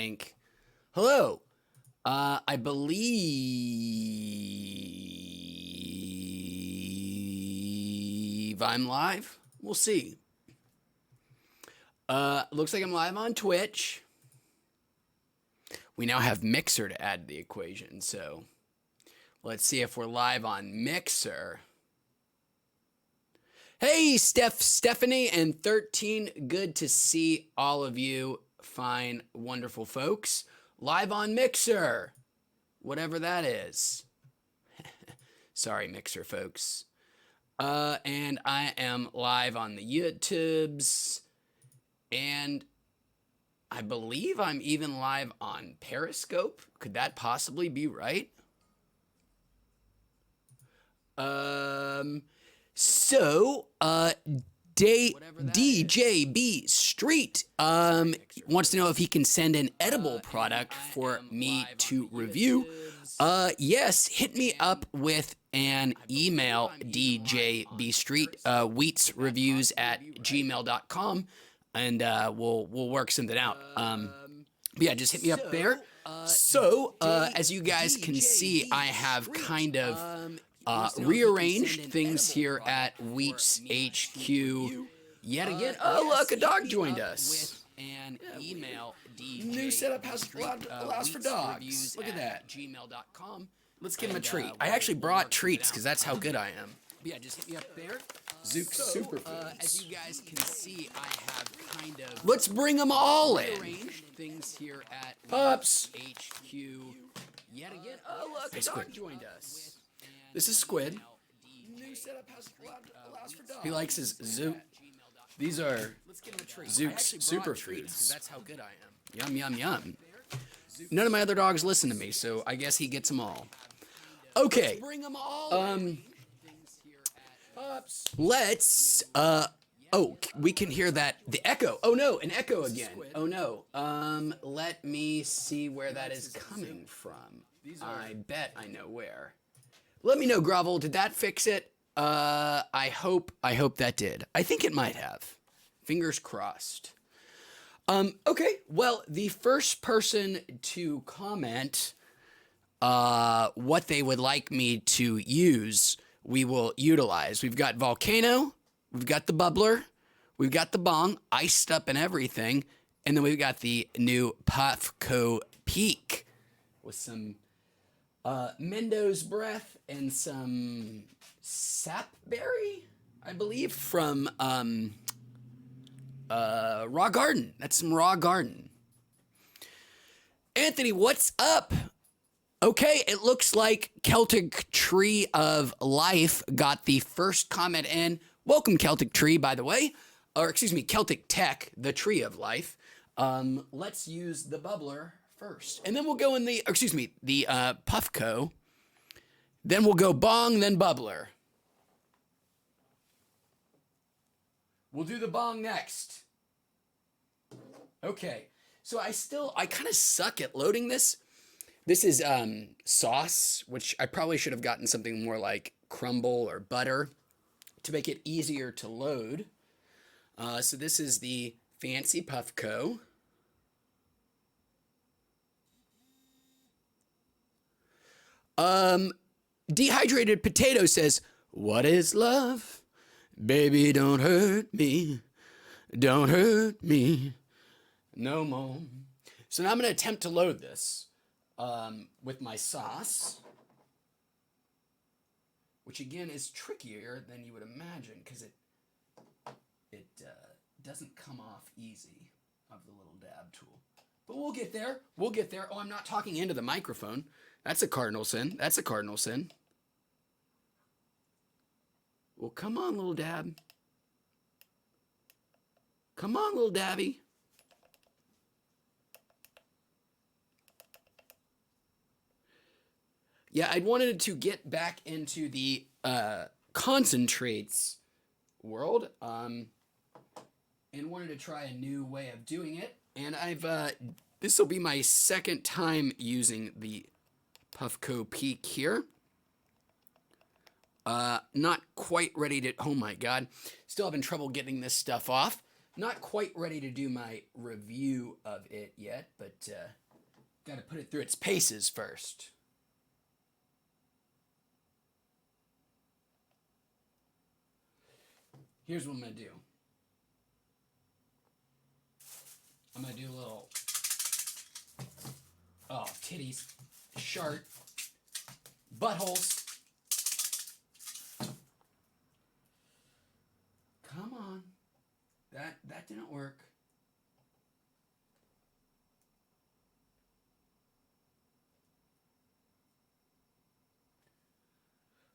think. Hello. I believe I'm live. We'll see. Looks like I'm live on Twitch. We now have Mixer to add to the equation, so let's see if we're live on Mixer. Hey, Stephanie, and 13. Good to see all of you fine, wonderful folks. Live on Mixer, whatever that is. Sorry, Mixer folks. And I am live on the YouTubes, and I believe I'm even live on Periscope. Could that possibly be right? DJB Street wants to know if he can send an edible product for me to review. Yes, hit me up with an email, DJB Street, wheatsreviews@gmail.com, and we'll work something out. Yeah, just hit me up there. As you guys can see, I have kind of rearranged things here at Wheats HQ yet again. Oh, look, a dog joined us. New setup allows for dogs. Look at that. Gmail.com. Let's give him a treat. I actually brought treats because that's how good I am. Yeah, just hit me up there. Zook Superfoods. As you guys can see, I have kind of. Let's bring them all in. Things here at Pups HQ yet again. Oh, look, a dog joined us. This is Squid. New setup allows for dogs. He likes his Zook. These are Zook's Superfoods. That's how good I am. Yum, yum, yum. None of my other dogs listen to me, so I guess he gets them all. Okay. Let's, oh, we can hear that, the echo. Oh no, an echo again. Oh no. Let me see where that is coming from. I bet I know where. Let me know, Grovel. Did that fix it? I hope that did. I think it might have. Fingers crossed. Okay. Well, the first person to comment what they would like me to use, we will utilize. We've got Volcano, we've got the bubbler, we've got the bong, iced up and everything, and then we've got the new Puffco Peak with some Mendo's breath and some sapberry, I believe, from Raw Garden. That's some Raw Garden. Anthony, what's up? Okay, it looks like Celtic Tree of Life got the first comment in. Welcome, Celtic Tree, by the way. Or, excuse me, Celtic Tech, the Tree of Life. Let's use the bubbler first. And then we'll go in the, excuse me, the Puffco. Then we'll go bong, then bubbler. We'll do the bong next. Okay. So I kind of suck at loading this. This is sauce, which I probably should have gotten something more like crumble or butter to make it easier to load. So this is the fancy Puffco. Dehydrated Potato says, "What is love? Baby, don't hurt me. Don't hurt me no more." So now I'm going to attempt to load this with my sauce, which again is trickier than you would imagine because it doesn't come off easy of the little dab tool. But we'll get there. We'll get there. Oh, I'm not talking into the microphone. That's a cardinal sin. That's a cardinal sin. Well, come on, little dab. Come on, little dabby. Yeah, I wanted to get back into the concentrates world, and wanted to try a new way of doing it. And this will be my second time using the Puffco Peak here. Not quite ready to, oh my God. Still having trouble getting this stuff off. Not quite ready to do my review of it yet, but got to put it through its paces first. Here's what I'm going to do. I'm going to do a little, oh, titties, shark, buttholes. Come on. That didn't work.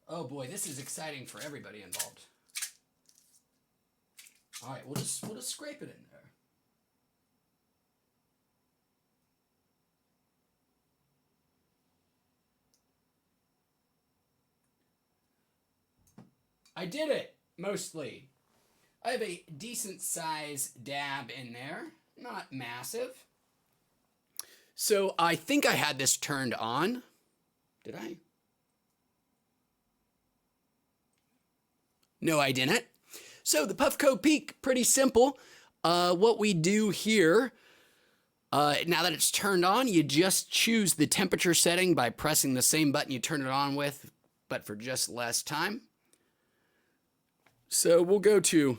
Oh boy, this is exciting for everybody involved. All right, we'll just scrape it in there. I did it, mostly. I have a decent size dab in there, not massive. So I think I had this turned on. Did I? No, I didn't. So the Puffco Peak, pretty simple. What we do here, now that it's turned on, you just choose the temperature setting by pressing the same button you turn it on with, but for just less time. So we'll go to,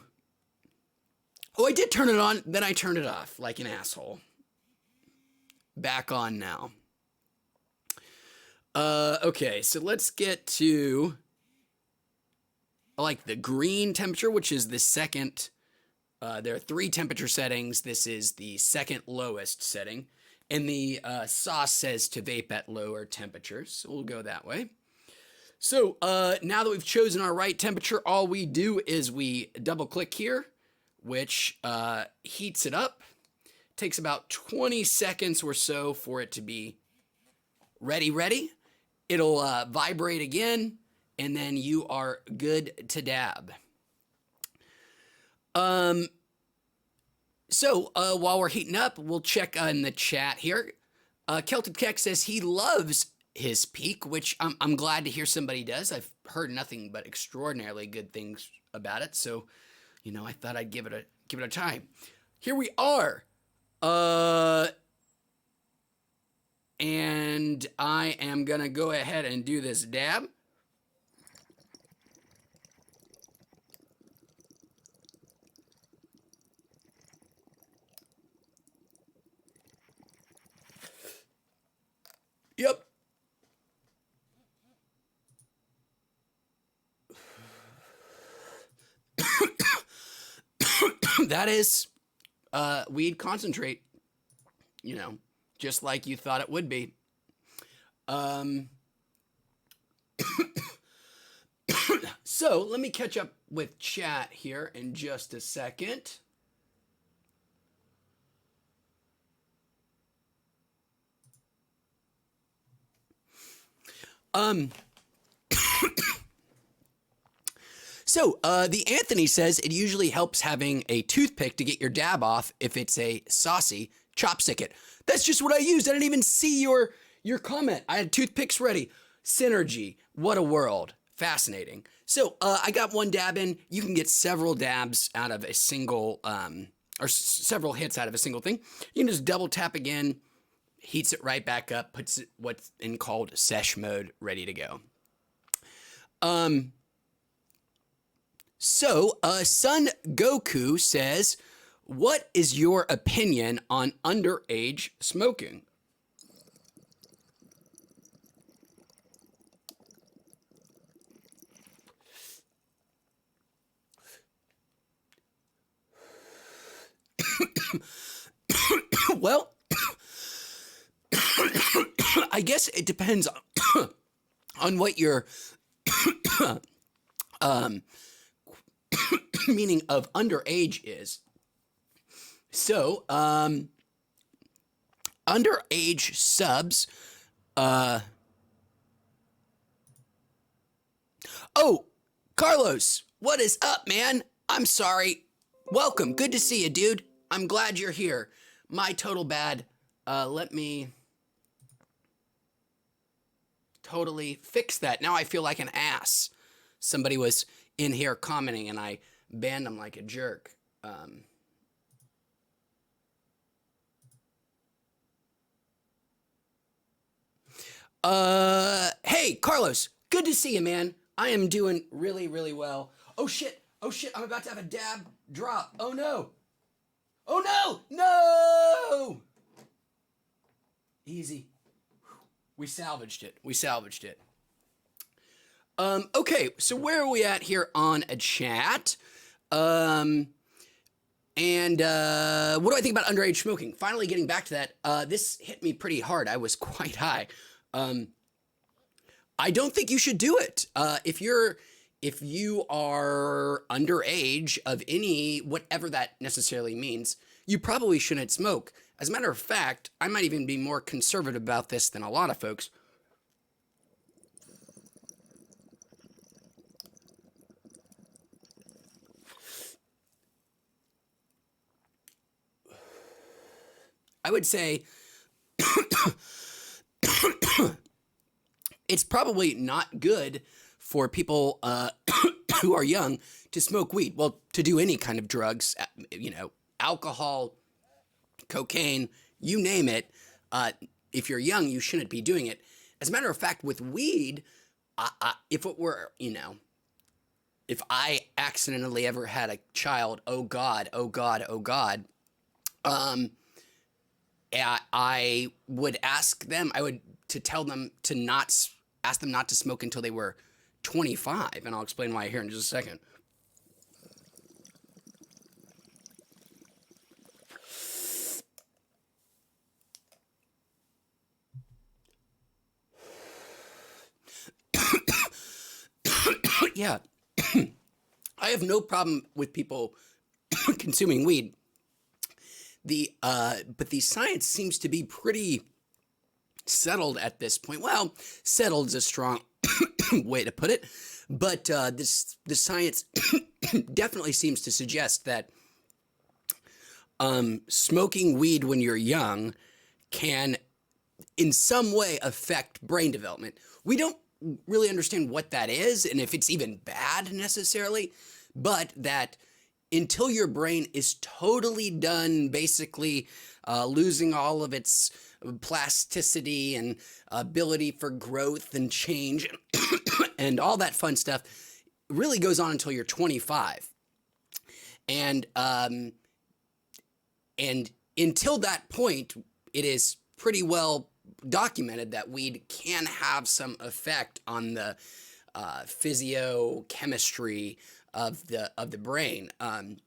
oh, I did turn it on, then I turned it off like an asshole. Back on now. Okay, so let's get to like the green temperature, which is the second. There are 3 temperature settings. This is the second lowest setting. And the sauce says to vape at lower temperatures. So we'll go that way. So now that we've chosen our right temperature, all we do is we double click here, which heats it up. Takes about 20 seconds or so for it to be ready. It'll vibrate again, and then you are good to dab. So while we're heating up, we'll check in the chat here. Celtic Keck says he loves his Peak, which I'm glad to hear somebody does. I've heard nothing but extraordinarily good things about it, so you know I thought I'd give it a try. Here we are. And I am gonna go ahead and do this dab. Yep. That is weed concentrate, you know, just like you thought it would be. So let me catch up with chat here in just a second. So, the Anthony says it usually helps having a toothpick to get your dab off if it's a saucy chopstick it. That's just what I used. I didn't even see your comment. I had toothpicks ready. Synergy. What a world. Fascinating. So, I got one dab in. You can get several dabs out of a single, or several hits out of a single thing. You can just double tap again, heats it right back up, puts it what's in called sesh mode, ready to go. So, Son Goku says, what is your opinion on underage smoking? Well, I guess it depends on what your meaning of underage is. So, underage subs, oh, Carlos, what is up, man? I'm sorry. Welcome. Good to see you, dude. I'm glad you're here. My total bad. Let me totally fix that. Now I feel like an ass. Somebody was in here commenting and I banned them like a jerk. Hey, Carlos, good to see you, man. I am doing really, really well. Oh shit, I'm about to have a dab drop. Oh no. Oh no, no! Easy. We salvaged it. Okay, so where are we at here on a chat? And what do I think about underage smoking? Finally getting back to that. This hit me pretty hard. I was quite high. I don't think you should do it. If you are underage of any, whatever that necessarily means, you probably shouldn't smoke. As a matter of fact, I might even be more conservative about this than a lot of folks. I would say it's probably not good for people who are young to smoke weed. Well, to do any kind of drugs, alcohol, cocaine, you name it. If you're young, you shouldn't be doing it. As a matter of fact, with weed, if it were, if I accidentally ever had a child, oh God, I would ask them, tell them to not ask them not to smoke until they were 25, and I'll explain why here in just a second. Yeah, I have no problem with people consuming weed. But the science seems to be pretty settled at this point. Well, settled is a strong way to put it, but the science definitely seems to suggest that smoking weed when you're young can in some way affect brain development. We don't really understand what that is and if it's even bad necessarily, but that until your brain is totally done basically losing all of its plasticity and ability for growth and change and all that fun stuff really goes on until you're 25. And until that point, it is pretty well documented that weed can have some effect on the physiochemistry of the brain. And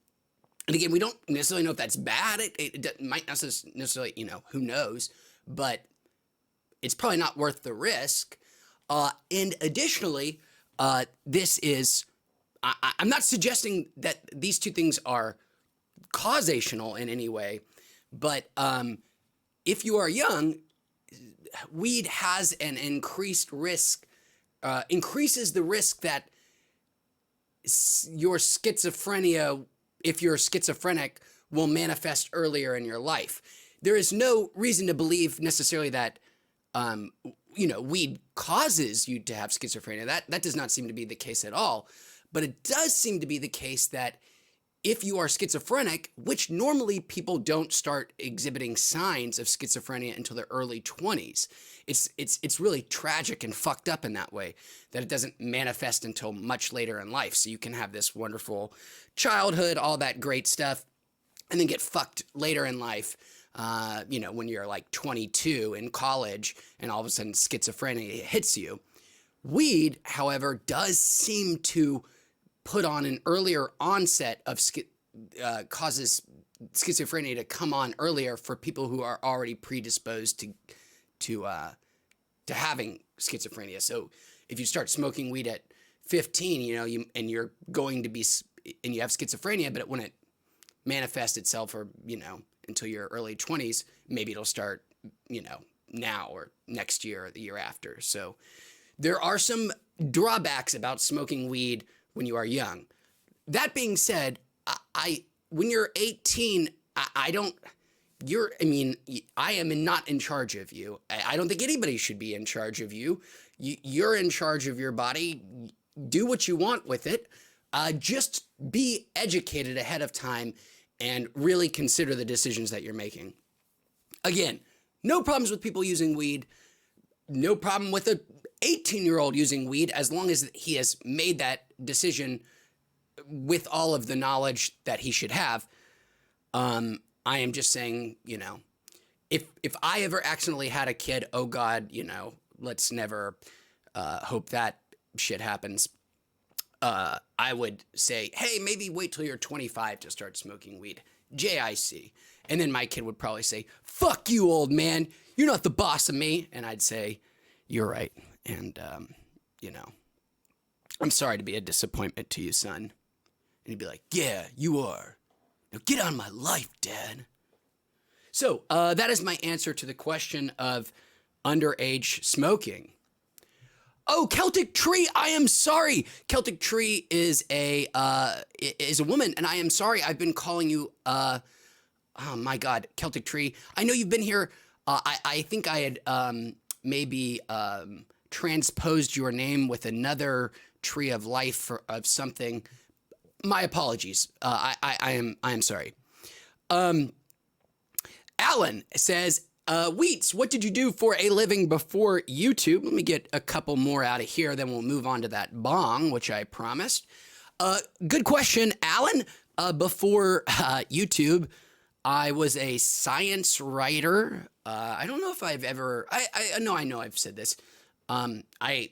again, we don't necessarily know if that's bad. It might not necessarily, who knows, but it's probably not worth the risk. And additionally, this is, I'm not suggesting that these two things are causational in any way, but if you are young, weed has an increased risk, increases the risk that your schizophrenia, if you're schizophrenic, will manifest earlier in your life. There is no reason to believe necessarily that, weed causes you to have schizophrenia. That does not seem to be the case at all. But it does seem to be the case that if you are schizophrenic, which normally people don't start exhibiting signs of schizophrenia until their early 20s. It's really tragic and fucked up in that way that it doesn't manifest until much later in life. So you can have this wonderful childhood, all that great stuff, and then get fucked later in life, when you're like 22 in college and all of a sudden schizophrenia hits you. Weed, however, does seem to put on an earlier onset of causes schizophrenia to come on earlier for people who are already predisposed to having schizophrenia. So if you start smoking weed at 15, and you're going to be, and you have schizophrenia, but it wouldn't manifest itself or, until your early 20s, maybe it'll start, now or next year or the year after. So there are some drawbacks about smoking weed when you are young. That being said, when you're 18, I am not in charge of you. I don't think anybody should be in charge of you. You're in charge of your body. Do what you want with it. Just be educated ahead of time and really consider the decisions that you're making. Again, no problems with people using weed. no problem with a 18-year-old using weed as long as he has made that decision with all of the knowledge that he should have. I am just saying, if I ever accidentally had a kid, oh God, let's never hope that shit happens. I would say, hey, maybe wait till you're 25 to start smoking weed. JIC. And then my kid would probably say, fuck you, old man. You're not the boss of me. And I'd say, you're right. And, I'm sorry to be a disappointment to you, son. And he'd be like, yeah, you are. Now get out of my life, Dad. So that is my answer to the question of underage smoking. Oh, Celtic Tree, I am sorry. Celtic Tree is a woman, and I am sorry. I've been calling you, oh my God, Celtic Tree. I know you've been here. I think I had maybe transposed your name with another tree of life of something. My apologies. I am sorry. Alan says, Wheats, what did you do for a living before YouTube? Let me get a couple more out of here, then we'll move on to that bong, which I promised. Good question, Alan. Before YouTube, I was a science writer. I don't know if I've ever, I know I've said this. I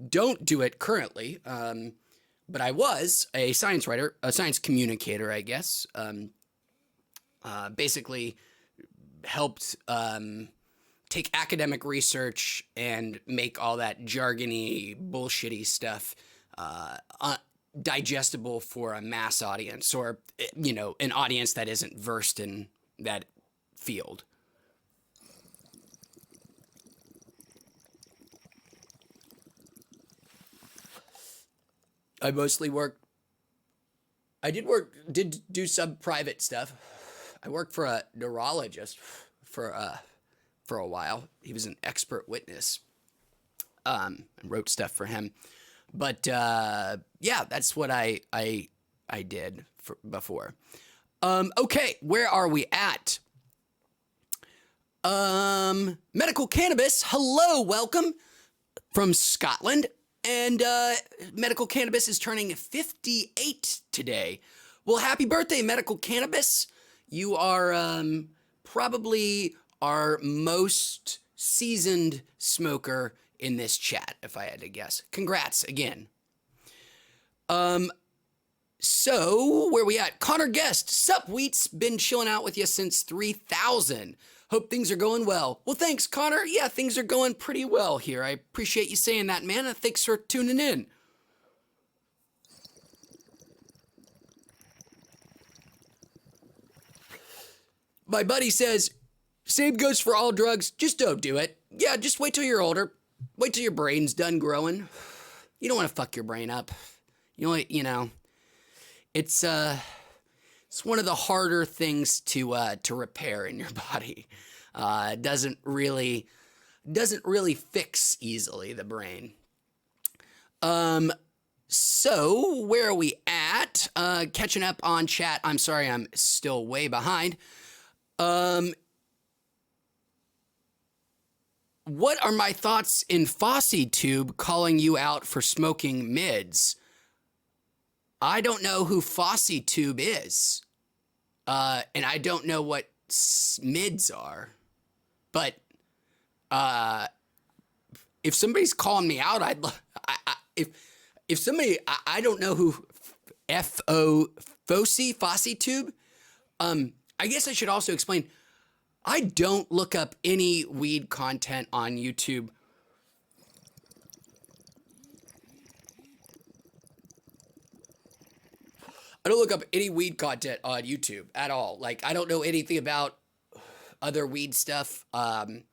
don't do it currently, but I was a science writer, a science communicator, I guess. Basically helped take academic research and make all that jargony, bullshitty stuff digestible for a mass audience, or, an audience that isn't versed in that field. I mostly did do some private stuff. I worked for a neurologist for a while. He was an expert witness. And wrote stuff for him. But yeah, that's what I did before. Okay, where are we at? Medical Cannabis, hello, welcome from Scotland. And Medical Cannabis is turning 58 today. Well, happy birthday, Medical Cannabis. You are probably our most seasoned smoker in this chat, if I had to guess. Congrats again. So, where we at? Connor Guest, sup, Wheats? Been chilling out with you since 3000. Hope things are going well. Well, thanks, Connor. Yeah, things are going pretty well here. I appreciate you saying that, man. And thanks for tuning in. My buddy says, same goes for all drugs. Just don't do it. Yeah, just wait till you're older. Wait till your brain's done growing. You don't want to fuck your brain up. It's one of the harder things to repair in your body. It doesn't really fix easily, the brain. So where are we at? Catching up on chat. I'm sorry, I'm still way behind. What are my thoughts in FossyTube calling you out for smoking mids? I don't know who FossyTube is. And I don't know what mids are. But if somebody's calling me out, if somebody, I don't know who FossyTube. I guess I should also explain, I don't look up any weed content on YouTube. I don't look up any weed content on YouTube at all. Like, I don't know anything about other weed stuff. The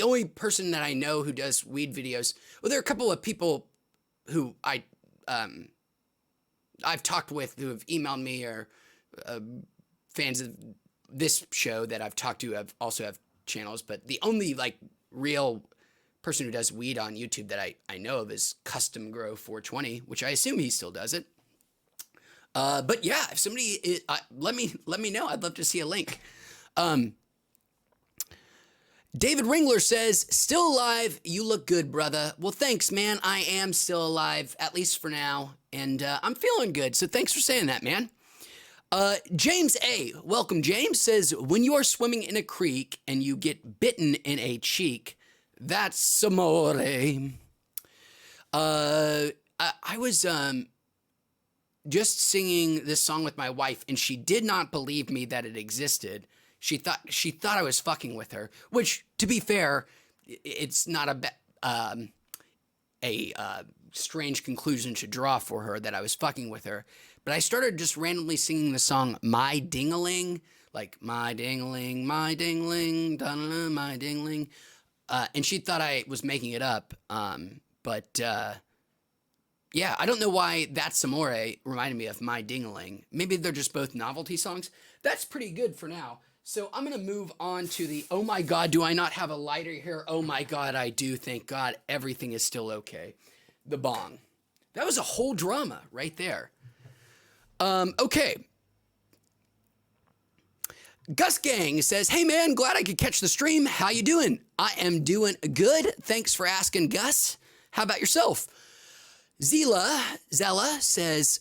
only person that I know who does weed videos, well, there are a couple of people who I've talked with who have emailed me, or fans of this show that I've talked to also have channels, but the only real person who does weed on YouTube that I know of is Custom Grow 420, which I assume he still does it. But yeah, if somebody let me know. I'd love to see a link. David Ringler says, still alive. You look good, brother. Well, thanks, man. I am still alive, at least for now. And I'm feeling good. So thanks for saying that, man. James A. Welcome, James. Says, when you are swimming in a creek and you get bitten in a cheek, that's amore. I was just singing this song with my wife, and she did not believe me that it existed. She thought I was fucking with her, which, to be fair, it's not a strange conclusion to draw for her that I was fucking with her. But I started just randomly singing the song "My Ding-a-ling," like "My ding-a-ling, my ding-a-ling, da-da-da, my ding-a-ling," and she thought I was making it up. Yeah, I don't know why "That's Amore" reminded me of "My Ding-a-ling." Maybe they're just both novelty songs. That's pretty good for now. So I'm going to move on to the, oh my God, do I not have a lighter here? Oh my God, I do. Thank God everything is still okay. The bong. That was a whole drama right there. Okay. Gus Gang says, hey man, glad I could catch the stream. How you doing? I am doing good. Thanks for asking, Gus. How about yourself? Zella says,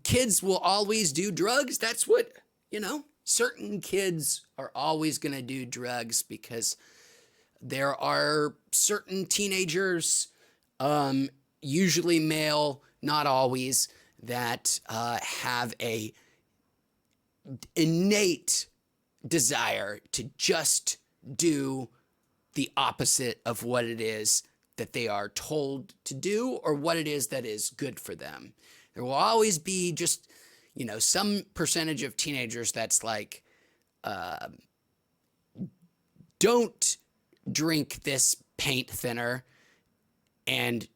kids will always do drugs. That's what, certain kids are always going to do drugs because there are certain teenagers, usually male, not always, that have a innate desire to just do the opposite of what it is that they are told to do or what it is that is good for them. There will always be just, some percentage of teenagers that's like, don't drink this paint thinner. And,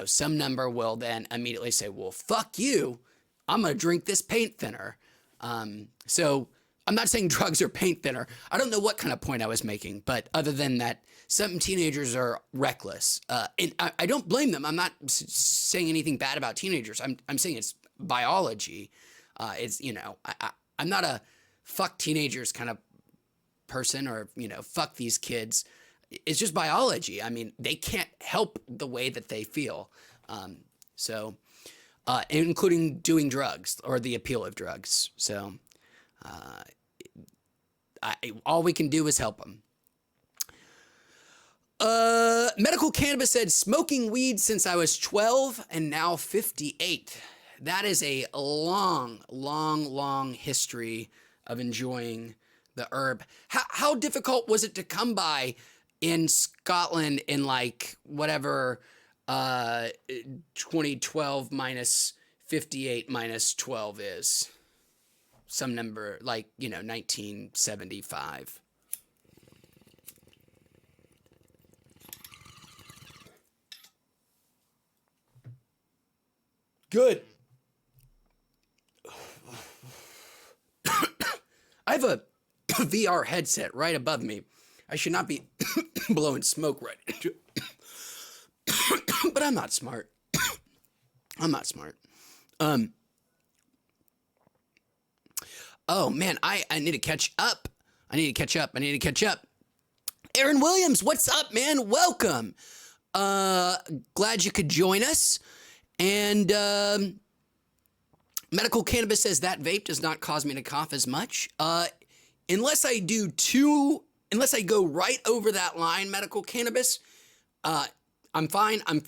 some number will then immediately say, well, fuck you. I'm going to drink this paint thinner. So I'm not saying drugs are paint thinner. I don't know what kind of point I was making, but other than that, some teenagers are reckless. And I don't blame them. I'm not saying anything bad about teenagers. I'm saying it's biology. I'm not a fuck teenagers kind of person or, fuck these kids. It's just biology. I mean, they can't help the way that they feel. Including doing drugs or the appeal of drugs. So, all we can do is help them. Medical Cannabis said, smoking weed since I was 12 and now 58. That is a long, long, long history of enjoying the herb. How difficult was it to come by in Scotland in like whatever 2012 minus 58 minus 12 is? Some number like, 1975. Good. I have a VR headset right above me. I should not be blowing smoke right into it. But I'm not smart. I'm not smart. Oh man, I need to catch up. I need to catch up. Aaron Williams, what's up, man? Welcome. Glad you could join us. And Medical Cannabis says that vape does not cause me to cough as much. Unless I go right over that line, Medical Cannabis, I'm fine. And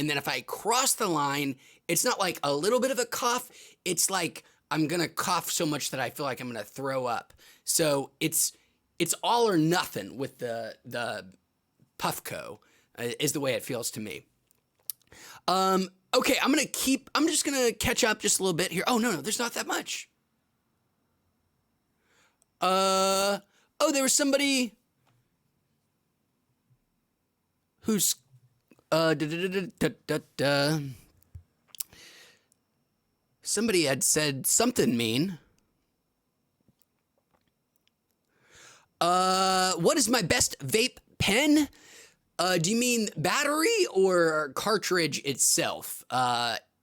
then if I cross the line, it's not like a little bit of a cough. It's like I'm going to cough so much that I feel like I'm going to throw up. So it's all or nothing with the Puffco is the way it feels to me. Okay, I'm just going to catch up just a little bit here. Oh, no, there's not that much. There was somebody who's, somebody had said something mean. What is my best vape pen? Do you mean battery or cartridge itself?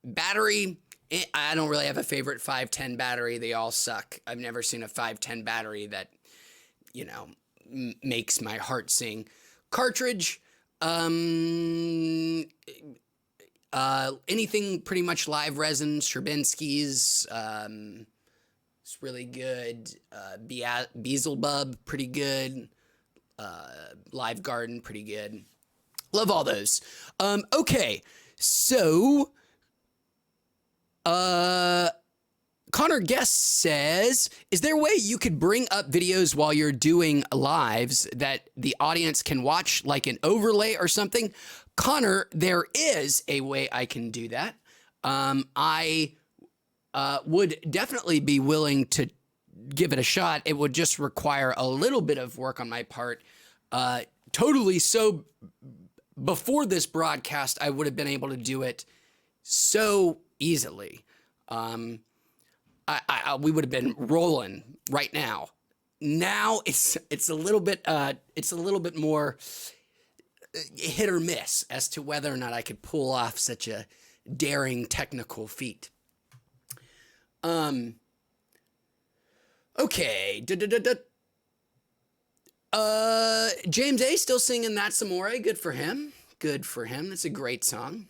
Battery, I don't really have a favorite 510 battery. They all suck. I've never seen a 510 battery that you know, makes my heart sing. Cartridge, anything pretty much live resin, Stravinsky's, it's really good. Beelzebub, pretty good. Live Garden, pretty good. Love all those. Okay, so Connor Guest says, is there a way you could bring up videos while you're doing lives that the audience can watch, like an overlay or something? Connor, there is a way I can do that. I would definitely be willing to give it a shot. It would just require a little bit of work on my part. Totally. So before this broadcast, I would have been able to do it so easily. We would have been rolling right now. Now it's a little bit more hit or miss as to whether or not I could pull off such a daring technical feat. Okay. James A still singing That's Amore. Good for him. Good for him. That's a great song.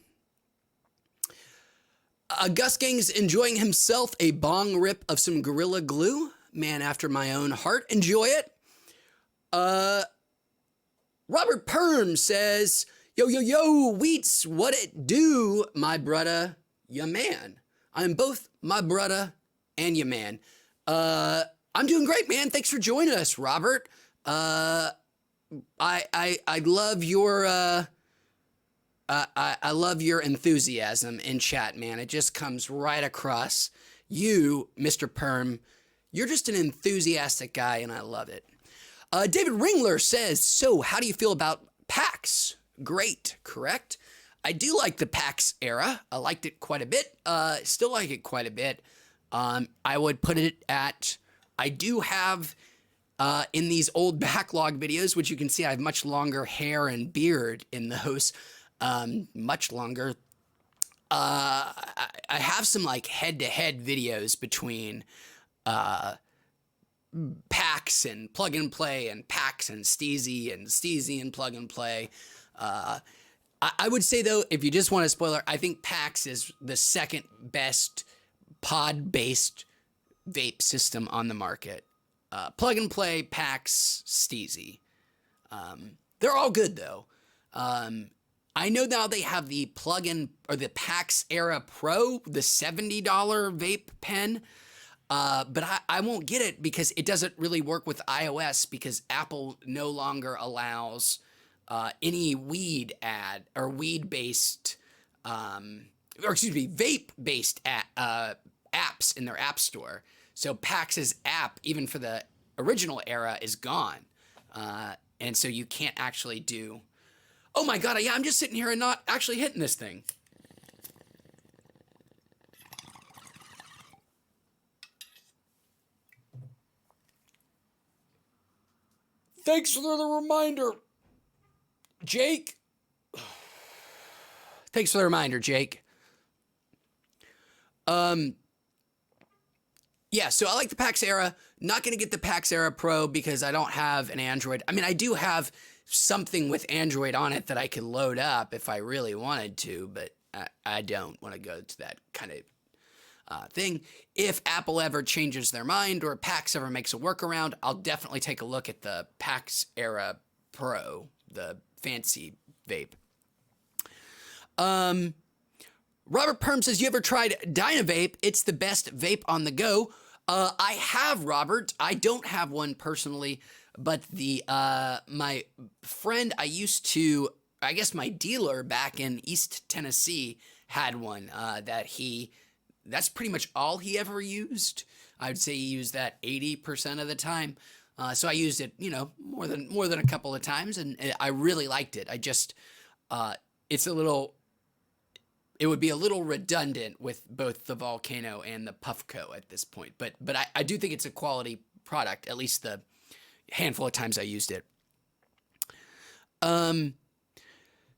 Gus Gang's enjoying himself a bong rip of some Gorilla Glue. Man after my own heart. Enjoy it. Robert Perm says, yo, Wheats, what it do, my brother, ya man. I'm both my brother and ya man. I'm doing great, man. Thanks for joining us, Robert. I love your I love your enthusiasm in chat, man. It just comes right across. You, Mr. Perm, you're just an enthusiastic guy, and I love it. David Ringler says, so how do you feel about PAX? Great, correct? I do like the PAX era. I liked it quite a bit. Still like it quite a bit. I would put it at, I do have, in these old backlog videos, which you can see I have much longer hair and beard in those, much longer. I have some like head-to-head videos between PAX and Plug and Play and PAX and Steezy and Plug and Play. I would say, though, if you just want a spoiler, I think PAX is the second best pod-based vape system on the market. Plug and Play, PAX, Steezy. They're all good, though. I know now they have the plug-in or the PAX Era Pro, the $70 vape pen. But I won't get it because it doesn't really work with iOS because Apple no longer allows any weed ad or weed-based, vape-based apps in their app store. So PAX's app, even for the original era, is gone. And so you can't actually do... Oh my God, yeah, I'm just sitting here and not actually hitting this thing. Thanks for the reminder, Jake. Thanks for the reminder, Jake. Yeah, so I like the PAX Era. Not going to get the PAX Era Pro because I don't have an Android. I mean, I do have something with Android on it that I could load up if I really wanted to, but I don't want to go to that kind of thing. If Apple ever changes their mind or PAX ever makes a workaround, I'll definitely take a look at the PAX Era Pro, the fancy vape. Robert Perm says, you ever tried Dynavape? It's the best vape on the go. I have, Robert. I don't have one personally, but the my friend I guess my dealer back in East Tennessee had one that's pretty much all he ever used. I would say he used that 80% of the time. So I used it, more than a couple of times, and I really liked it. I just, it would be a little redundant with both the Volcano and the Puffco at this point. But I do think it's a quality product, at least the handful of times I used it.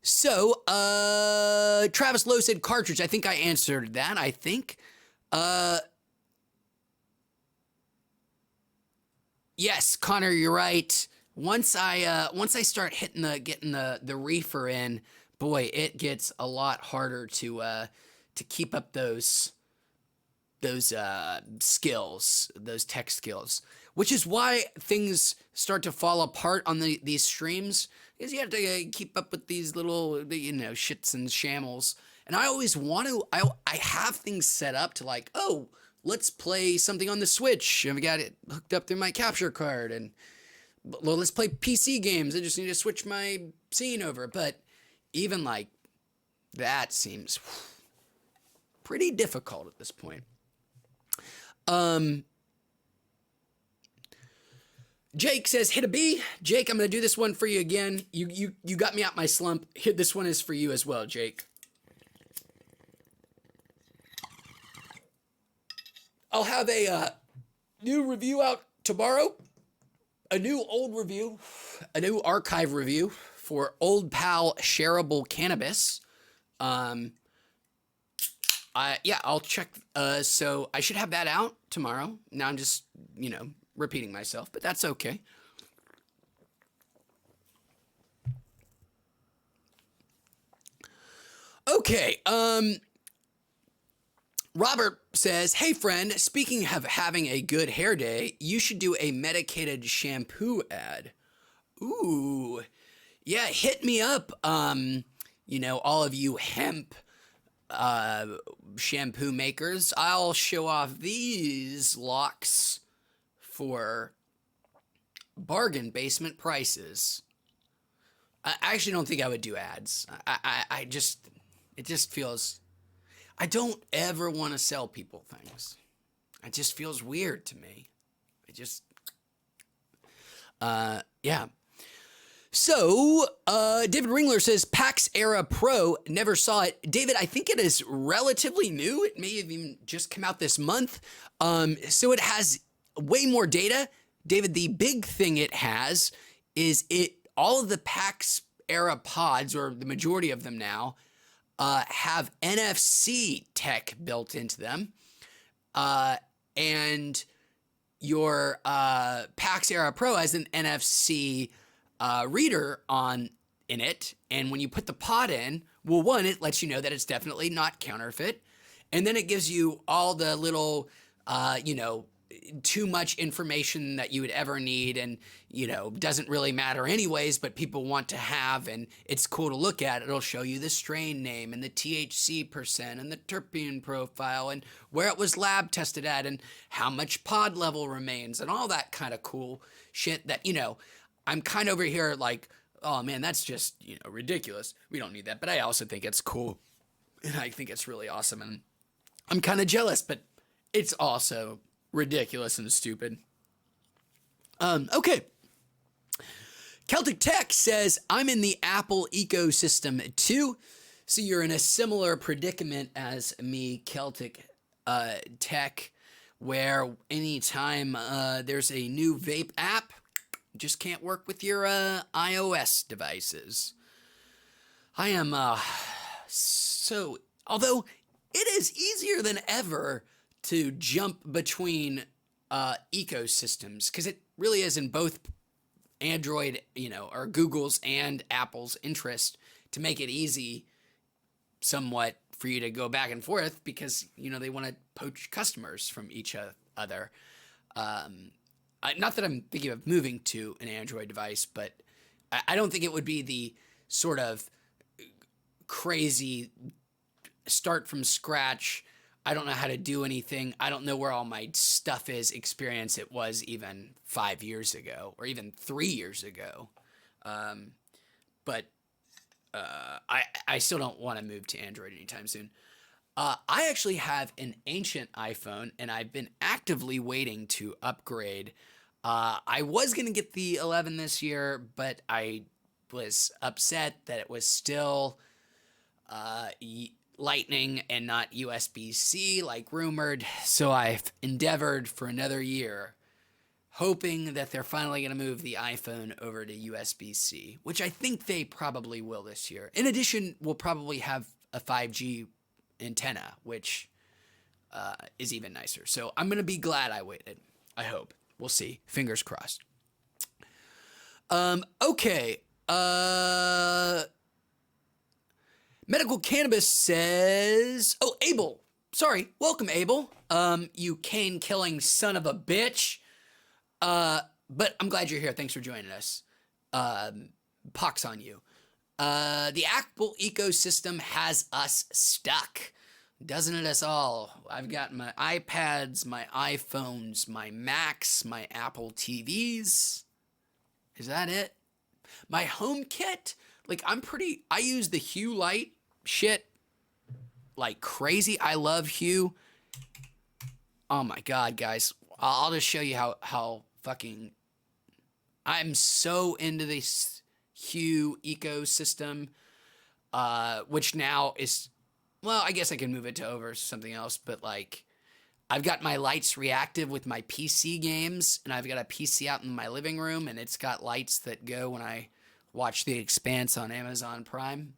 So, Travis Lowe said cartridge. I think I answered that, I think. Yes, Connor, you're right. Once I start getting the reefer in, boy, it gets a lot harder to keep up those skills, those tech skills, which is why things start to fall apart on these streams, is you have to keep up with these little, shits and shambles. And I always want to, I have things set up to like, oh, let's play something on the Switch. And we got it hooked up through my capture card. And, well, let's play PC games. I just need to switch my scene over. But even like that seems pretty difficult at this point. Jake says, hit a B. Jake, I'm going to do this one for you again. You got me out my slump. This one is for you as well, Jake. I'll have a new review out tomorrow. A new archive review for Old Pal Shareable Cannabis. I'll check. So I should have that out tomorrow. Now I'm just, repeating myself, but that's okay. Okay. Robert says, hey friend, speaking of having a good hair day, you should do a medicated shampoo ad. Ooh. Yeah, hit me up. All of you hemp shampoo makers. I'll show off these locks for bargain basement prices. I actually don't think I would do ads. It just feels, I don't ever want to sell people things. It just feels weird to me. Yeah. So, David Ringler says, PAX Era Pro, never saw it. David, I think it is relatively new. It may have even just come out this month. So it has way more data. David, the big thing it has is all of the PAX Era pods, or the majority of them now, have NFC tech built into them. And your PAX Era Pro has an NFC reader in it, and when you put the pod in, well, one, it lets you know that it's definitely not counterfeit, and then it gives you all the little, too much information that you would ever need, and doesn't really matter anyways, but people want to have, and it's cool to look at. It'll show you the strain name and the THC percent and the terpene profile and where it was lab tested at and how much pod level remains and all that kind of cool shit that I'm kind of over here like, oh man, that's just, ridiculous. We don't need that. But I also think it's cool. And I think it's really awesome. And I'm kind of jealous, but it's also ridiculous and stupid. Okay. Celtic Tech says, I'm in the Apple ecosystem too. So you're in a similar predicament as me, Celtic Tech, where anytime there's a new vape app, just can't work with your iOS devices. I am although it is easier than ever to jump between ecosystems, because it really is in both Android, or Google's and Apple's interest to make it easy somewhat for you to go back and forth, because they want to poach customers from each other. Not that I'm thinking of moving to an Android device, but I don't think it would be the sort of crazy start from scratch, I don't know how to do anything, I don't know where all my stuff is experience it was even 5 years ago or even 3 years ago. But I still don't want to move to Android anytime soon. I actually have an ancient iPhone, and I've been actively waiting to upgrade. I was going to get the 11 this year, but I was upset that it was still Lightning and not USB-C like rumored, so I've endeavored for another year, hoping that they're finally going to move the iPhone over to USB-C, which I think they probably will this year. In addition, we'll probably have a 5G antenna, which is even nicer. So I'm going to be glad I waited, I hope. We'll see. Fingers crossed. Okay. Medical Cannabis says, oh, Abel. Sorry. Welcome, Abel. You cane-killing son of a bitch. But I'm glad you're here. Thanks for joining us. Pox on you. The Apple ecosystem has us stuck. Doesn't it us all? I've got my iPads, my iPhones, my Macs, my Apple TVs. Is that it? My HomeKit? Like, I use the Hue light shit like crazy. I love Hue. Oh my God, guys. I'll just show you how fucking... I'm so into this Hue ecosystem, which now is... Well, I guess I can move it to over something else, but like, I've got my lights reactive with my PC games, and I've got a PC out in my living room, and it's got lights that go when I watch The Expanse on Amazon Prime.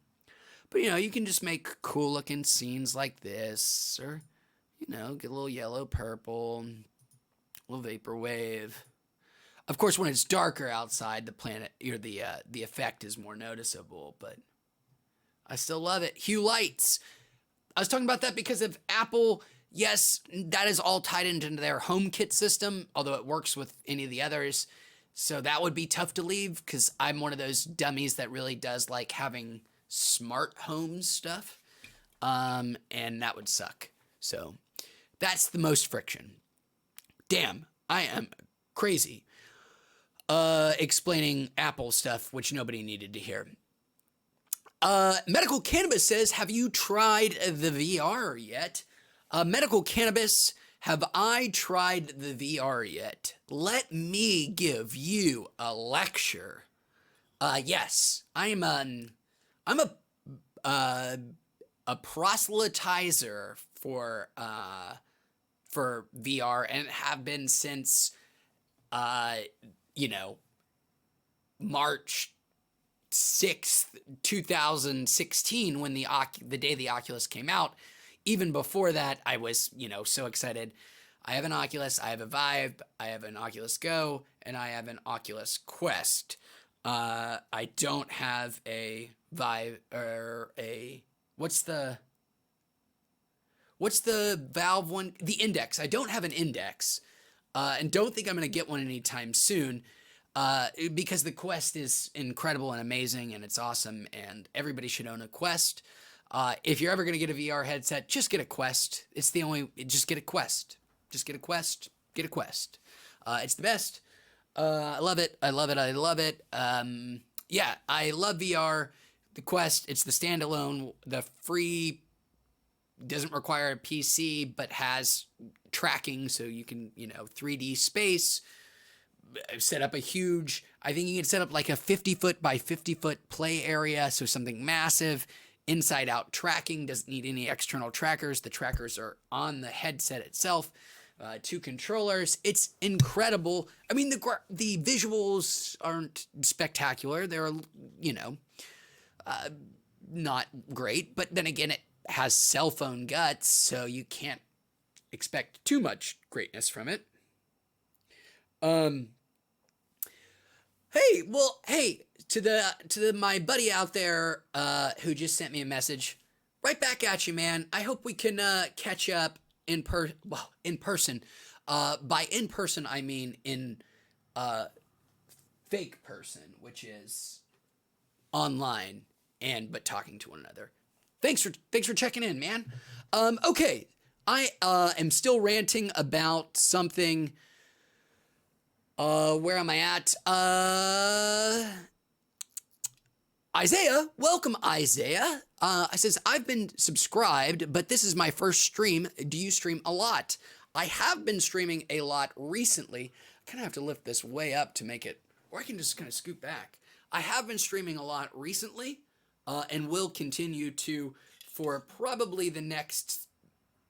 But, you know, you can just make cool looking scenes like this, or, you know, get a little yellow, purple, a little vaporwave. Of course, when it's darker outside, the effect is more noticeable, but I still love it. Hue lights. I was talking about that because of Apple. Yes, that is all tied into their HomeKit system, although it works with any of the others. So that would be tough to leave because I'm one of those dummies that really does like having smart home stuff. And that would suck. So that's the most friction. Damn, I am crazy. Explaining Apple stuff, which nobody needed to hear. Medical Cannabis says, have you tried the VR yet? Medical Cannabis, have I tried the VR yet? Let me give you a lecture. Yes, I'm a proselytizer for VR and have been since, March 6th, 2016, when the day the Oculus came out. Even before that, I was, so excited. I have an Oculus, I have a Vive, I have an Oculus Go, and I have an Oculus Quest. I don't have a Vive or what's the Valve one? The Index. I don't have an Index, and don't think I'm going to get one anytime soon. Because the Quest is incredible and amazing and it's awesome and everybody should own a Quest. If you're ever going to get a VR headset, just get a Quest. Just get a Quest. Just get a Quest. Get a Quest. It's the best. I love it. I love it. I love it. Yeah, I love VR. The Quest, it's the standalone, the free, doesn't require a PC, but has tracking so you can, 3D space. Set up I think you can set up like a 50-foot by 50-foot play area, so something massive. Inside out tracking, doesn't need any external trackers. The trackers are on the headset itself. 2 controllers. It's incredible. I mean, the visuals aren't spectacular. They're, not great. But then again, it has cell phone guts, so you can't expect too much greatness from it. Hey, to my buddy out there, who just sent me a message, right back at you, man. I hope we can, catch up in person. By in person, I mean in, fake person, which is online but talking to one another. Thanks for checking in, man. Okay. I, am still ranting about something. Where am I at? Isaiah, welcome, Isaiah. I says, I've been subscribed, but this is my first stream. Do you stream a lot? I have been streaming a lot recently. I kind of have to lift this way up to make it, or I can just kind of scoot back. I have been streaming a lot recently, and will continue to for probably the next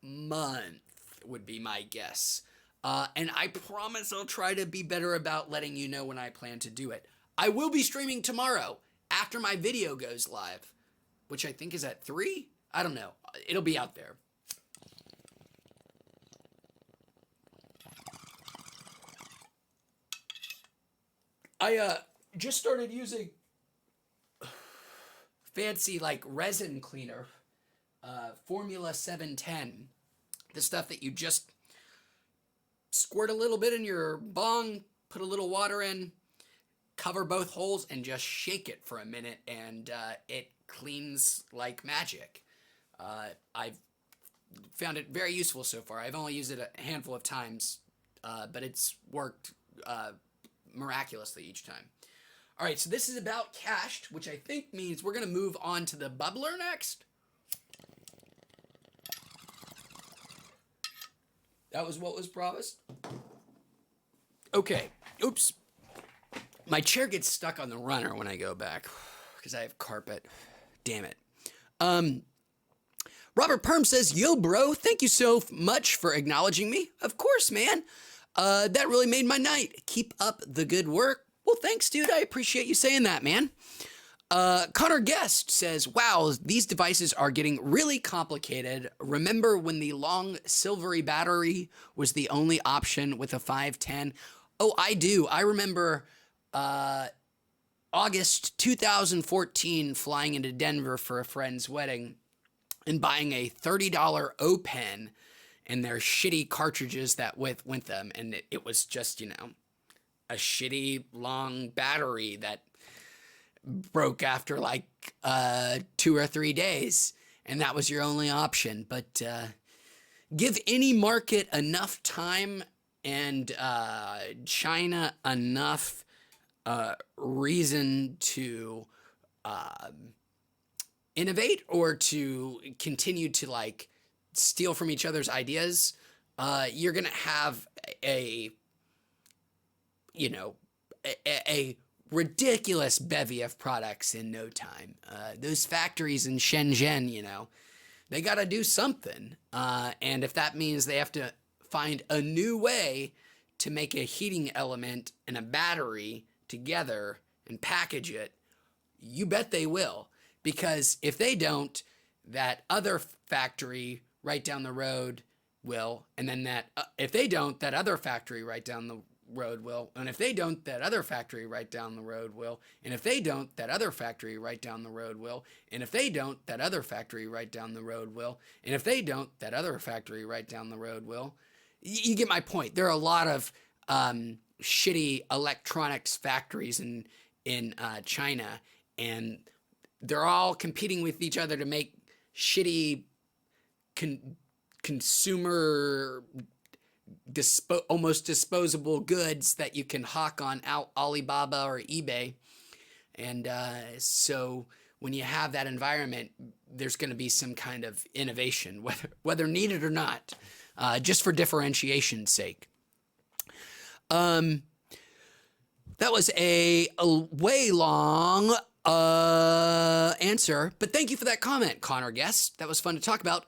month, would be my guess. And I promise I'll try to be better about letting you know when I plan to do it. I will be streaming tomorrow after my video goes live, which I think is at 3. I don't know. It'll be out there. I just started using fancy like resin cleaner, Formula 710. The stuff that you just squirt a little bit in your bong, put a little water in, cover both holes, and just shake it for a minute, and it cleans like magic. I've found it very useful so far. I've only used it a handful of times, but it's worked miraculously each time. All right, so this is about cached, which I think means we're going to move on to the bubbler next. That was what was promised. Okay. Oops. My chair gets stuck on the runner when I go back because I have carpet. Damn it. Robert Perm says, yo, bro, thank you so much for acknowledging me. Of course, man. That really made my night. Keep up the good work. Well, thanks, dude. I appreciate you saying that, man. Connor Guest says, wow, these devices are getting really complicated. Remember when the long silvery battery was the only option with a 510? Oh, I do. I remember August 2014 flying into Denver for a friend's wedding and buying a $30 O-Pen and their shitty cartridges that went them. And it was just, you know, a shitty long battery that broke after like 2 or 3 days, and that was your only option. But give any market enough time and China enough reason to innovate or to continue to like steal from each other's ideas, you're gonna have a ridiculous bevy of products in no time. Those factories in Shenzhen, you know, they got to do something. And if that means they have to find a new way to make a heating element and a battery together and package it, you bet they will. Because if they don't, that other factory right down the road will. And then if they don't, that other factory right down the road will. And if they don't, that other factory right down the road will. And if they don't, that other factory right down the road will. And if they don't, that other factory right down the road will. And if they don't, that other factory right down the road will. You get my point. There are a lot of shitty electronics factories in China, and they're all competing with each other to make shitty consumer almost disposable goods that you can hawk on Alibaba or eBay. And so when you have that environment, there's going to be some kind of innovation, whether needed or not, just for differentiation's sake. That was a way long answer, but thank you for that comment, Connor Guest. That was fun to talk about.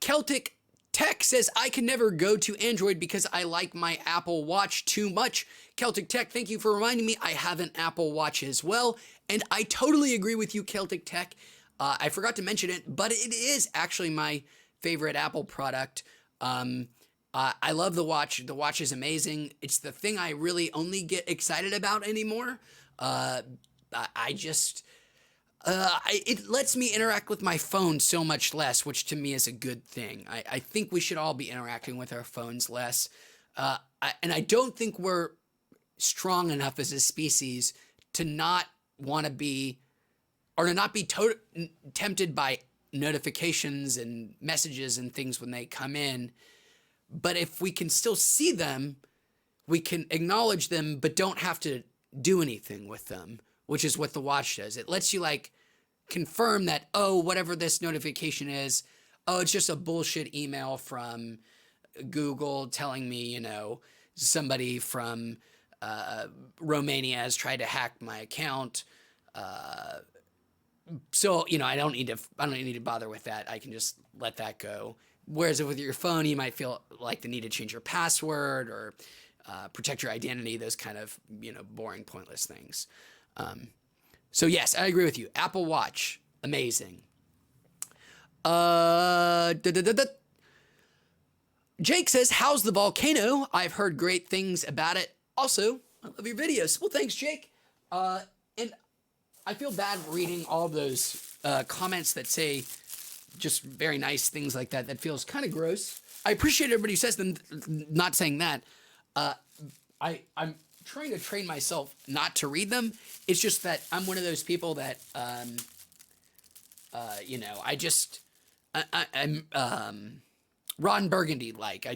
Celtic Tech says, I can never go to Android because I like my Apple Watch too much. Celtic Tech, thank you for reminding me. I have an Apple Watch as well, and I totally agree with you, Celtic Tech. I forgot to mention it, but it is actually my favorite Apple product. I love the watch. The watch is amazing. It's the thing I really only get excited about anymore. It lets me interact with my phone so much less, which to me is a good thing. I think we should all be interacting with our phones less. And I don't think we're strong enough as a species to not want to be, or to not be tempted by notifications and messages and things when they come in. But if we can still see them, we can acknowledge them, but don't have to do anything with them, which is what the watch does. It lets you like confirm that, oh, whatever this notification is, oh, it's just a bullshit email from Google telling me, you know, somebody from Romania has tried to hack my account. So, you know, I don't need to bother with that. I can just let that go. Whereas with your phone, you might feel like the need to change your password or protect your identity, those kind of, you know, boring, pointless things. So yes, I agree with you. Apple Watch, amazing. Jake says, how's the Volcano? I've heard great things about it. Also, I love your videos. Well, thanks, Jake. And I feel bad reading all those comments that say just very nice things like that. That feels kind of gross. I appreciate everybody who says them. Not saying that. I'm trying to train myself not to read them. It's just that I'm one of those people that, you know, I'm Ron Burgundy like.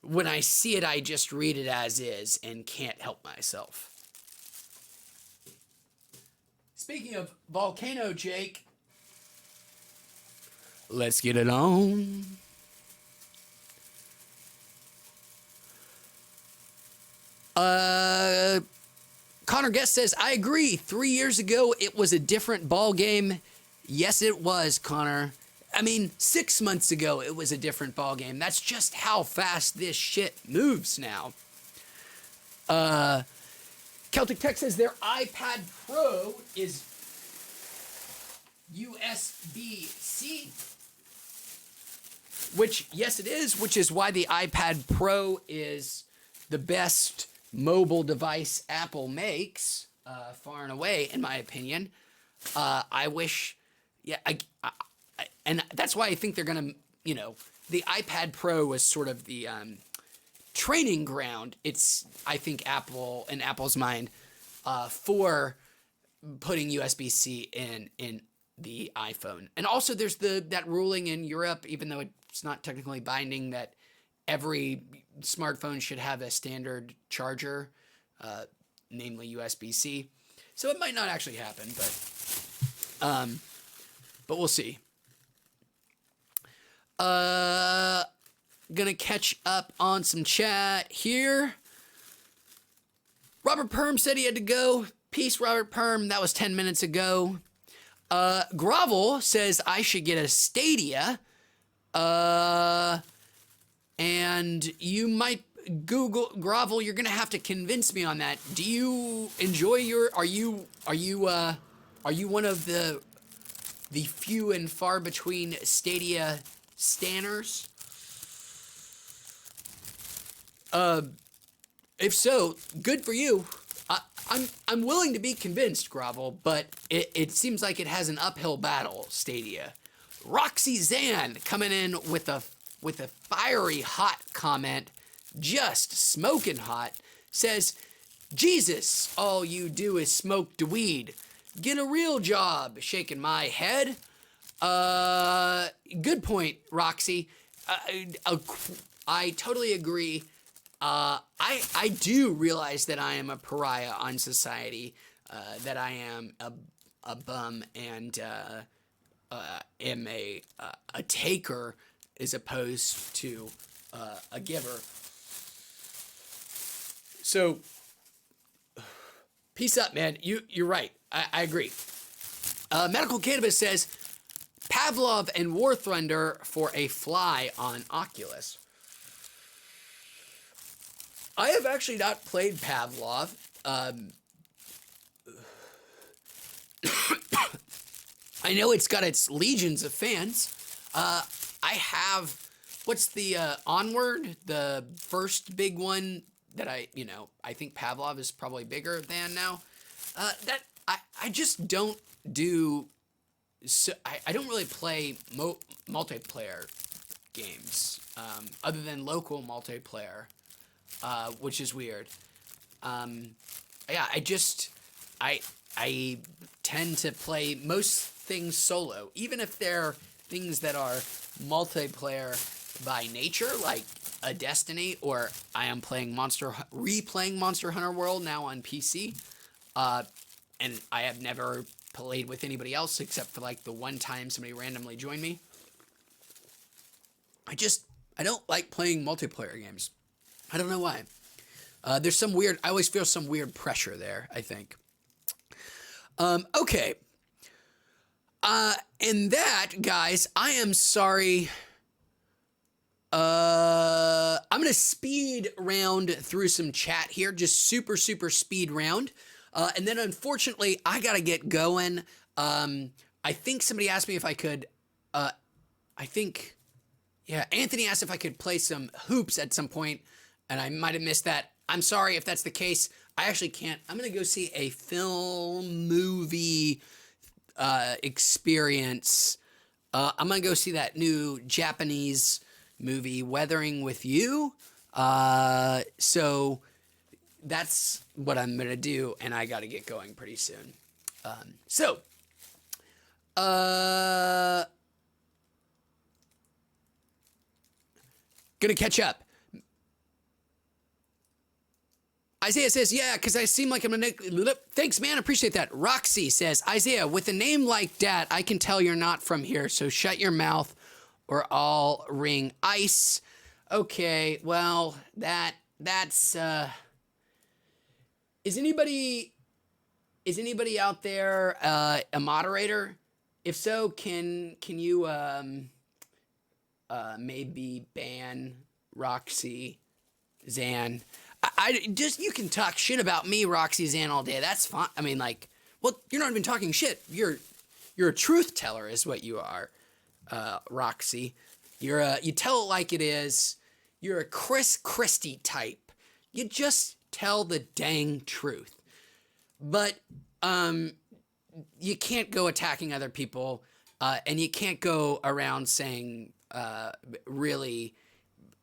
When I see it, I just read it as is and can't help myself. Speaking of Volcano, Jake, let's get it on. Connor Guest says, I agree. 3 years ago, it was a different ball game. Yes, it was, Connor. I mean, 6 months ago, it was a different ball game. That's just how fast this shit moves now. Celtic Tech says their iPad Pro is USB-C. Which, yes, it is, which is why the iPad Pro is the best mobile device Apple makes, far and away, in my opinion. I wish, yeah, and that's why I think they're going to, you know, the iPad Pro was sort of the training ground. It's, I think, Apple, in Apple's mind, for putting USB-C in the iPhone. And also there's that ruling in Europe, even though it's not technically binding, that every smartphone should have a standard charger, namely USB-C. So it might not actually happen, but we'll see. Gonna catch up on some chat here. Robert Perm said he had to go. Peace, Robert Perm. That was 10 minutes ago. Grovel says I should get a Stadia. And you might Google Grovel. You're gonna have to convince me on that. Do you enjoy are you one of the few and far between Stadia stanners? If so, good for you. I'm willing to be convinced, Grovel, but it seems like it has an uphill battle, Stadia. Roxy Zan coming in with a fiery hot comment, just smoking hot, says, Jesus, all you do is smoke the weed. Get a real job, shaking my head. Good point, Roxy. I totally agree. I do realize that I am a pariah on society, that I am a bum and am a taker as opposed to a giver. So, peace up, man. You're right. I agree. Medical Cannabis says Pavlov and War Thunder for a fly on Oculus. I have actually not played Pavlov. I know it's got its legions of fans. I have, what's the Onward, the first big one that I think Pavlov is probably bigger than now. That I just don't do. So I don't really play multiplayer games other than local multiplayer. Which is weird. Yeah, I tend to play most things solo, even if they're things that are multiplayer by nature, like a Destiny, or I am playing replaying Monster Hunter World now on PC. And I have never played with anybody else except for like the one time somebody randomly joined me. I don't like playing multiplayer games. I don't know why. There's some weird, I always feel some weird pressure there, I think. Okay. And that, guys, I am sorry. I'm going to speed round through some chat here, just super speed round. And then unfortunately, I got to get going. I think somebody asked me if I could, Anthony asked if I could play some hoops at some point. And I might have missed that. I'm sorry if that's the case. I actually can't. I'm going to go see a film movie experience. I'm going to go see that new Japanese movie, Weathering with You. So that's what I'm going to do, and I got to get going pretty soon. Gonna catch up. Isaiah says, yeah, because I seem like I'm gonna... Thanks, man. Appreciate that. Roxy says, Isaiah, with a name like that, I can tell you're not from here, so shut your mouth or I'll ring ice. Okay, well, that's... Is anybody out there a moderator? If so, can you maybe ban Roxy Zan? I just, you can talk shit about me, Roxy Zan, all day. That's fine. I mean, like, well, you're not even talking shit. You're a truth teller, is what you are, Roxy. You tell it like it is. You're a Chris Christie type. You just tell the dang truth. But you can't go attacking other people, and you can't go around saying really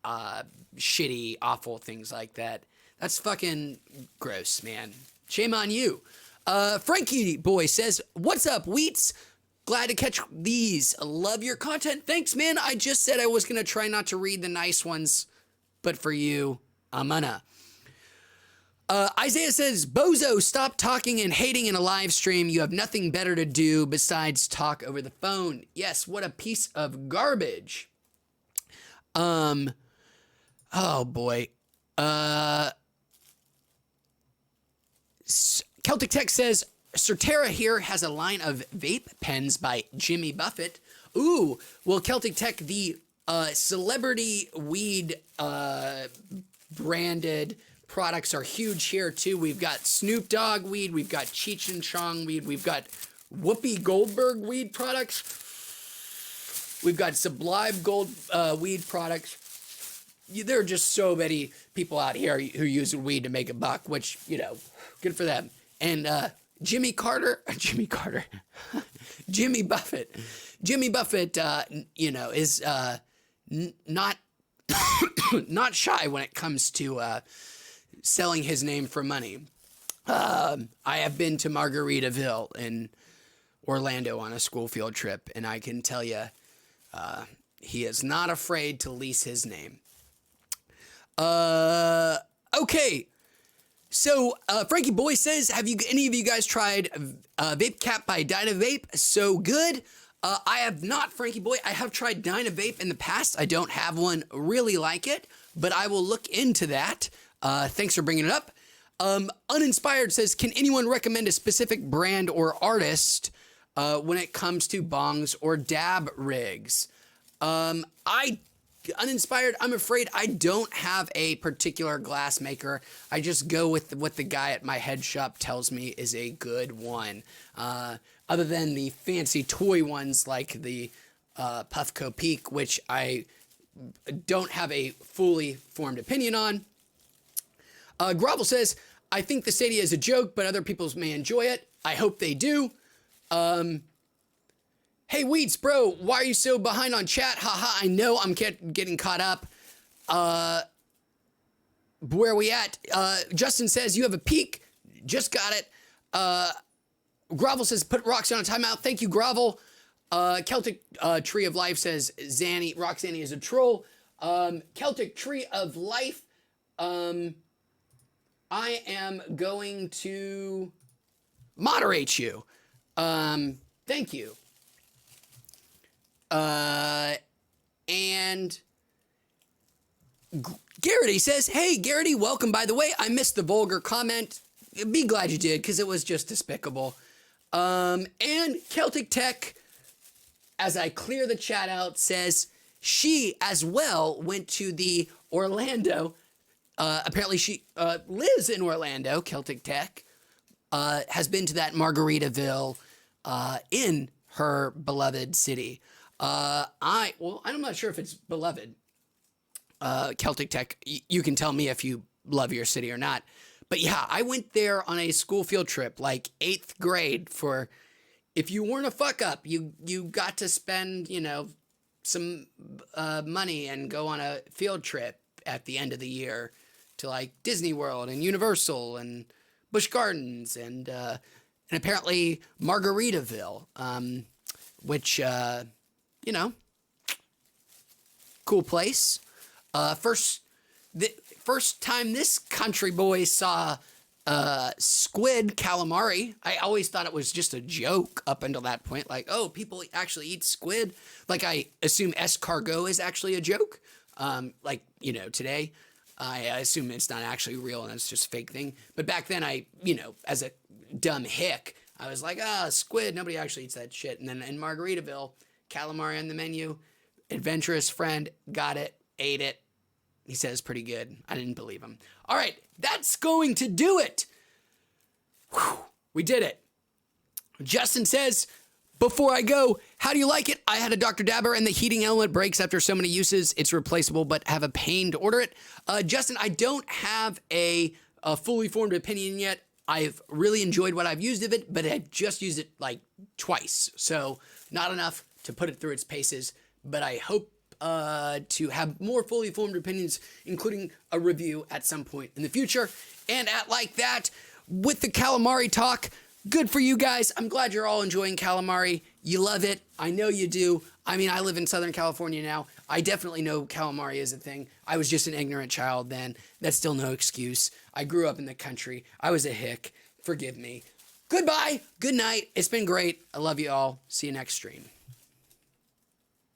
shitty, awful things like that. That's fucking gross, man. Shame on you. Frankie Boy says, what's up, Wheats? Glad to catch these. Love your content. Thanks, man. I just said I was going to try not to read the nice ones, but for you, I'm gonna. Isaiah says, Bozo, stop talking and hating in a live stream. You have nothing better to do besides talk over the phone. Yes, what a piece of garbage. Oh boy. Celtic Tech says, Certera here has a line of vape pens by Jimmy Buffett. Ooh, well, Celtic Tech, the celebrity weed branded products are huge here too. We've got Snoop Dogg weed, we've got Cheech and Chong weed, we've got Whoopi Goldberg weed products, we've got Sublime Gold weed products. There are just so many people out here who use weed to make a buck, which, you know, good for them. And Jimmy Buffett, you know, is not not shy when it comes to selling his name for money. I have been to Margaritaville in Orlando on a school field trip, and I can tell you, he is not afraid to lease his name. Okay. So, Frankie Boy says, have any of you guys tried Vape Cap by Dyna Vape? So good. I have not, Frankie Boy. I have tried Dyna Vape in the past. I don't have one really like it, but I will look into that. Thanks for bringing it up. Uninspired says, can anyone recommend a specific brand or artist when it comes to bongs or dab rigs? Uninspired, I'm afraid I don't have a particular glass maker. I just go with what the guy at my head shop tells me is a good one. Other than the fancy toy ones like the Puffco Peak, which I don't have a fully formed opinion on. Grovel says, I think the Stadia is a joke, but other people may enjoy it. I hope they do. Hey, Weeds, bro, why are you so behind on chat? Haha, I know I'm getting caught up. Where are we at? Justin says, you have a peak. Just got it. Grovel says, put Roxanne on timeout. Thank you, Grovel. Celtic Tree of Life says, Roxanne is a troll. Celtic Tree of Life, I am going to moderate you. Thank you. And Garrity says, hey, Garrity, welcome, by the way. I missed the vulgar comment. Be glad you did, because it was just despicable. And Celtic Tech, as I clear the chat out, says she, as well, went to the Orlando. Apparently she lives in Orlando, Celtic Tech. Has been to that Margaritaville in her beloved city. I'm not sure if it's beloved. Celtic Tech, you can tell me if you love your city or not. But yeah, I went there on a school field trip, like 8th grade. For if you weren't a fuck up, you got to spend, you know, some money and go on a field trip at the end of the year to like Disney World and Universal and Busch Gardens and apparently Margaritaville, which you know, cool place. The first time this country boy saw squid calamari. I always thought it was just a joke up until that point. Like, oh, people actually eat squid. Like, I assume escargot is actually a joke. Like, you know, today, I assume it's not actually real and it's just a fake thing. But back then, you know, as a dumb hick, I was like, squid, nobody actually eats that shit. And then in Margaritaville, calamari on the menu, adventurous friend, got it, ate it. He says pretty good. I didn't believe him. All right, that's going to do it. Whew, we did it. Justin says, before I go, how do you like it? I had a Dr. Dabber and the heating element breaks after so many uses. It's replaceable, but have a pain to order it. Justin, I don't have a fully formed opinion yet. I've really enjoyed what I've used of it, but I've just used it like twice. So not enough to put it through its paces, but I hope to have more fully formed opinions, including a review at some point in the future. And at like that, with the calamari talk, good for you guys. I'm glad you're all enjoying calamari. You love it. I know you do. I mean, I live in Southern California now. I definitely know calamari is a thing. I was just an ignorant child then. That's still no excuse. I grew up in the country. I was a hick. Forgive me. Goodbye. Good night. It's been great. I love you all. See you next stream.